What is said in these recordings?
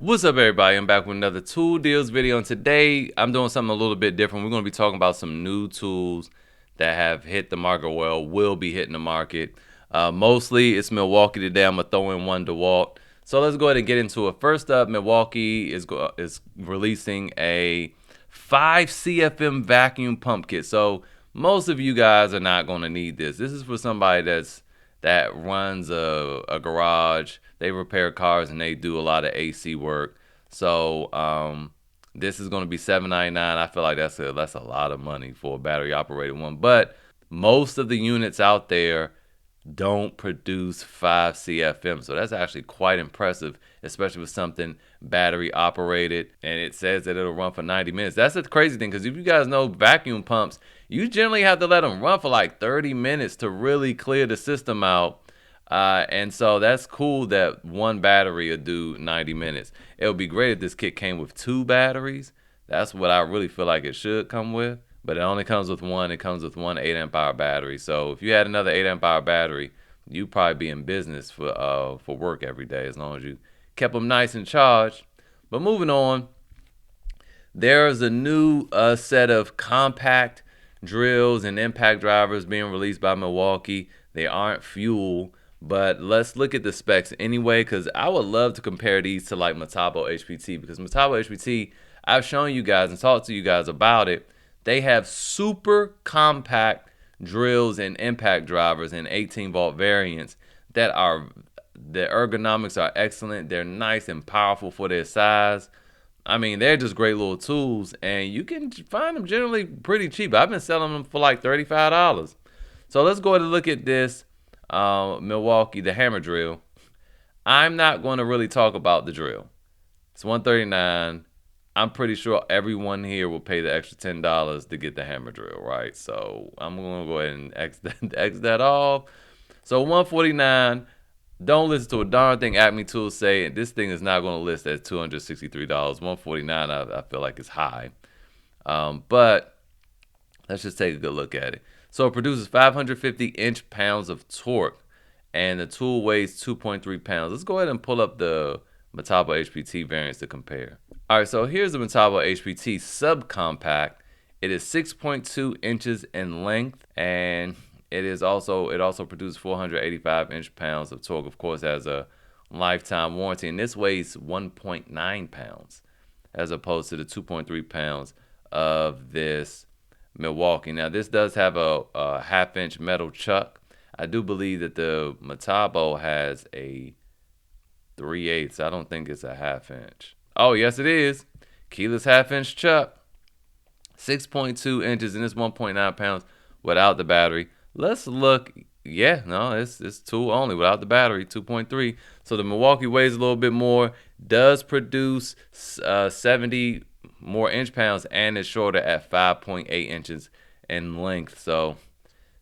What's up, everybody? I'm back with another tool deals video, and today I'm doing something a little bit different. We're going to be talking about some new tools that have hit the market, well, will be hitting the market. Mostly it's Milwaukee today. I'm going to throw in one DeWalt. So let's go ahead and get into it. First up, Milwaukee is releasing a 5 CFM vacuum pump kit. So most of you guys are not going to need this. This is for somebody that runs a garage. They repair cars and they do a lot of AC work. So this is going to be $7.99. I feel like that's a lot of money for a battery operated one. But most of the units out there don't produce 5 CFM. So that's actually quite impressive, especially with something battery operated. And it says that it'll run for 90 minutes. That's the crazy thing, because if you guys know vacuum pumps, you generally have to let them run for like 30 minutes to really clear the system out. And so that's cool that one battery will do 90 minutes. It would be great if this kit came with 2 batteries. That's what I really feel like it should come with. But it only comes with one. It comes with one 8 amp hour battery. So if you had another 8 amp hour battery, you'd probably be in business for work every day, as long as you kept them nice and charged. But moving on, there's a new set of compact drills and impact drivers being released by Milwaukee. They aren't fuel, but let's look at the specs anyway, because I would love to compare these to like Metabo HPT, because Metabo HPT, I've shown you guys and talked to you guys about it. They have super compact drills and impact drivers in 18-volt variants that are, the ergonomics are excellent. They're nice and powerful for their size. I mean, they're just great little tools, and you can find them generally pretty cheap. I've been selling them for like $35. So let's go ahead and look at this Milwaukee, the hammer drill. I'm not going to really talk about the drill. It's $139. I'm pretty sure everyone here will pay the extra $10 to get the hammer drill, right? So I'm going to go ahead and X that off. So $149. Don't listen to a darn thing Acme Tools say. This thing is not going to list at $263. $149, I feel like is high. But let's just take a good look at it. So it produces 550 inch-pounds of torque, and the tool weighs 2.3 pounds. Let's go ahead and pull up the Metabo HPT variants to compare. All right, so here's the Metabo HPT subcompact. It is 6.2 inches in length, and it also produces 485 inch-pounds of torque. Of course, has a lifetime warranty, and this weighs 1.9 pounds, as opposed to the 2.3 pounds of this Milwaukee. Now, this does have a half-inch metal chuck. I do believe that the Metabo has a 3/8. I don't think it's a half-inch. Oh, yes, it is. Keyless half-inch chuck. 6.2 inches, and it's 1.9 pounds without the battery. Let's look. Yeah, no, it's tool only without the battery, 2.3. So the Milwaukee weighs a little bit more, does produce 70 more inch-pounds, and is shorter at 5.8 inches in length. So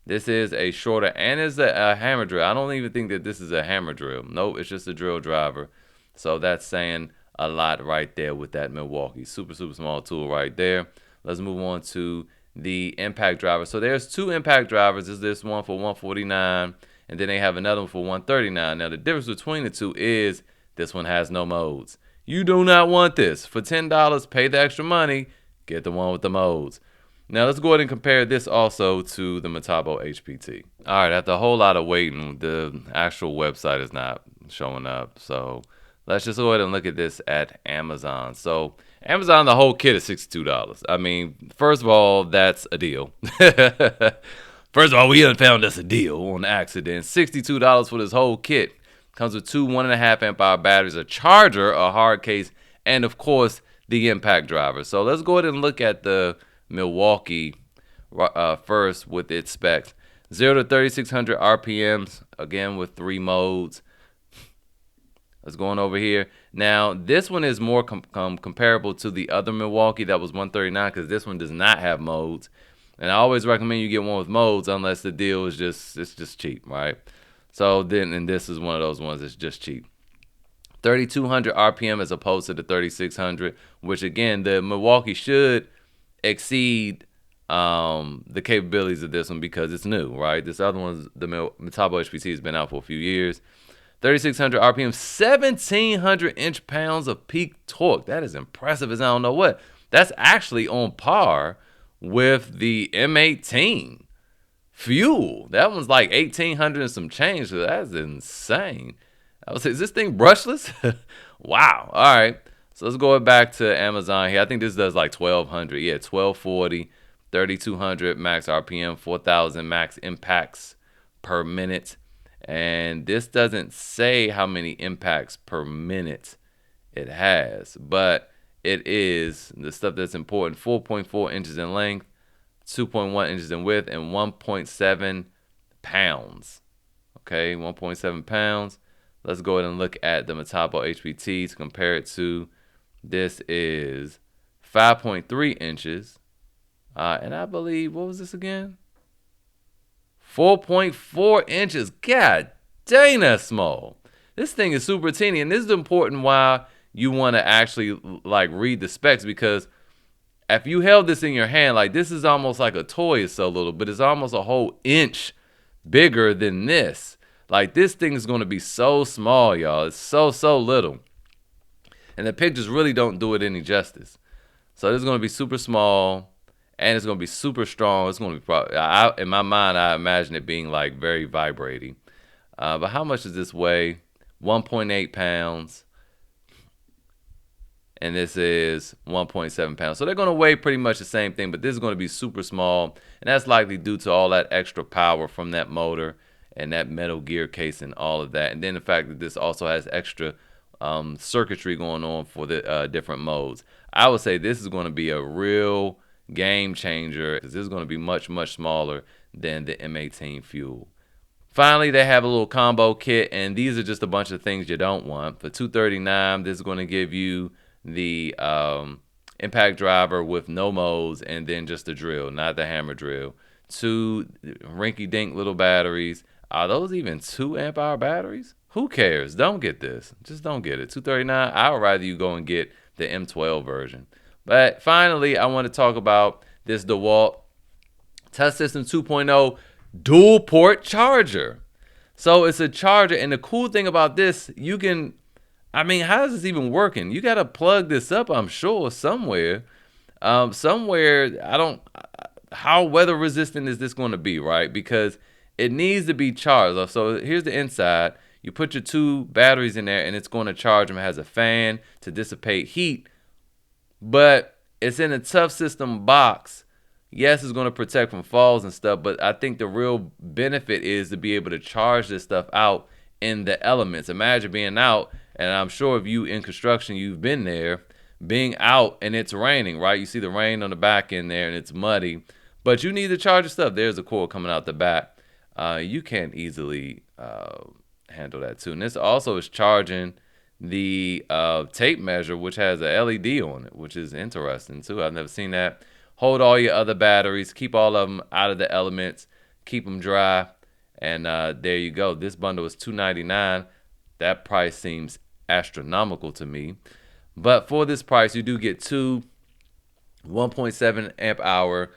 this is a shorter, and is a hammer drill. I don't even think that this is a hammer drill. Nope, it's just a drill driver. So that's saying a lot right there with that Milwaukee. Super small tool right there. Let's move on to the impact driver. So there's 2 impact drivers. There's this one for $149, and then they have another one for $139. Now the difference between the two is this one has no modes. You do not want this. For $10, pay the extra money, get the one with the modes. Now let's go ahead and compare this also to the Metabo HPT. All right, after a whole lot of waiting, the actual website is not showing up. So let's just go ahead and look at this at Amazon. So Amazon, the whole kit is $62. I mean, first of all, that's a deal. First of all, we found us a deal on accident. $62 for this whole kit. Comes with 2 1.5 amp hour batteries, a charger, a hard case, and of course the impact driver. So let's go ahead and look at the Milwaukee first with its specs. 0 to 3600 RPMs, again with 3 modes. Let's go on over here. Now, this one is more comparable to the other Milwaukee that was $139, because this one does not have modes. And I always recommend you get one with modes unless the deal is just cheap, right? So then, and this is one of those ones that's just cheap. 3200 RPM as opposed to the 3600, which again, the Milwaukee should exceed the capabilities of this one because it's new, right? This other one's, the Metabo HPT, has been out for a few years. 3,600 RPM, 1,700 inch-pounds of peak torque. That is impressive as I don't know what. That's actually on par with the M18 fuel. That one's like 1,800 and some change. So that's insane. I would say, is this thing brushless? Wow. All right. So let's go back to Amazon here. I think this does like 1,200. Yeah, 1,240, 3,200 max RPM, 4,000 max impacts per minute. And this doesn't say how many impacts per minute it has, but it is the stuff that's important. 4.4 inches in length, 2.1 inches in width, and 1.7 pounds. Okay, 1.7 pounds. Let's go ahead and look at the Metabo HPT to compare it to. This is 5.3 inches. And I believe, what was this again? 4.4 inches. God dang, that's small. This thing is super teeny. And this is important why you want to actually like read the specs, because if you held this in your hand, like this is almost like a toy. It's so little, but it's almost a whole inch bigger than this. Like this thing is going to be so small, y'all. It's so little. And the pictures really don't do it any justice. So this is going to be super small, and it's going to be super strong. It's going to be probably, in my mind, I imagine it being like very vibrating. But how much does this weigh? 1.8 pounds. And this is 1.7 pounds. So they're going to weigh pretty much the same thing, but this is going to be super small. And that's likely due to all that extra power from that motor and that metal gear case and all of that. And then the fact that this also has extra circuitry going on for the different modes. I would say this is going to be a real game changer, because this is going to be much smaller than the M18 fuel. Finally, they have a little combo kit, and these are just a bunch of things you don't want. For $239, this is going to give you the impact driver with no modes, and then just the drill, not the hammer drill. 2 rinky-dink little batteries. Are those even 2 amp hour batteries? Who cares? Don't get this. Just don't get it. $239. I would rather you go and get the M12 version. But finally, I want to talk about this DeWalt Toughsystem 2.0 dual port charger. So it's a charger, and the cool thing about this, you can, I mean, how is this even working? You got to plug this up, I'm sure, somewhere. How weather resistant is this going to be, right? Because it needs to be charged. So here's the inside. You put your 2 batteries in there, and it's going to charge them. It has a fan to dissipate heat, but it's in a Toughsystem box. Yes, it's going to protect from falls and stuff, but I think the real benefit is to be able to charge this stuff out in the elements. Imagine being out, and I'm sure if you in construction, you've been there, being out and it's raining, right? You see the rain on the back end there, and it's muddy, but you need to charge your stuff. There's a cord coming out the back. You can easily handle that too. And this also is charging the tape measure, which has a LED on it, which is interesting too. I've never seen that. Hold all your other batteries, keep all of them out of the elements, keep them dry, and there you go. This bundle is $299. That price seems astronomical to me, but for this price you do get 2 1.7 amp hour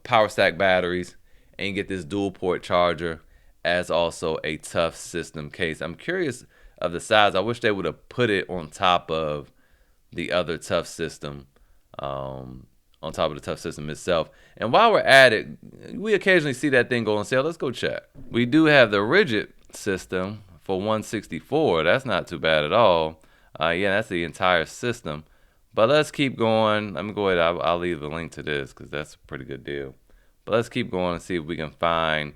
power stack batteries, and you get this dual port charger as also a Toughsystem case. I'm curious of the size. I wish they would have put it on top of the other Toughsystem, on top of the Toughsystem itself. And while we're at it, we occasionally see that thing go on sale. Let's go check. We do have the rigid system for $164. That's not too bad at all. Yeah, that's the entire system. But let's keep going. Let me go ahead. I'll leave the link to this because that's a pretty good deal. But let's keep going and see if we can find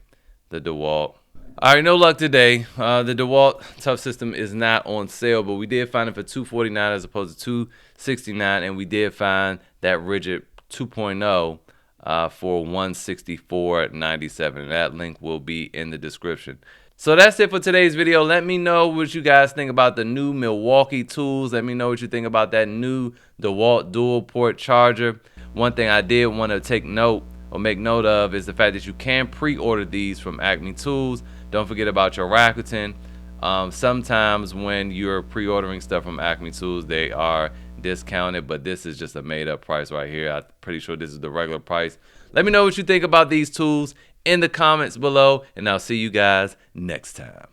the DeWalt. All right, no luck today. The DeWalt Toughsystem is not on sale, but we did find it for $249 as opposed to $269, and we did find that rigid 2.0 for $164.97. That link will be in the description. So that's it for today's video. Let me know what you guys think about the new Milwaukee Tools. Let me know what you think about that new DeWalt dual port charger. One thing I did want to take note or make note of is the fact that you can pre-order these from Acme Tools. Don't forget about your Rakuten. Sometimes when you're pre-ordering stuff from Acme Tools, they are discounted, but this is just a made-up price right here. I'm pretty sure this is the regular price. Let me know what you think about these tools in the comments below, and I'll see you guys next time.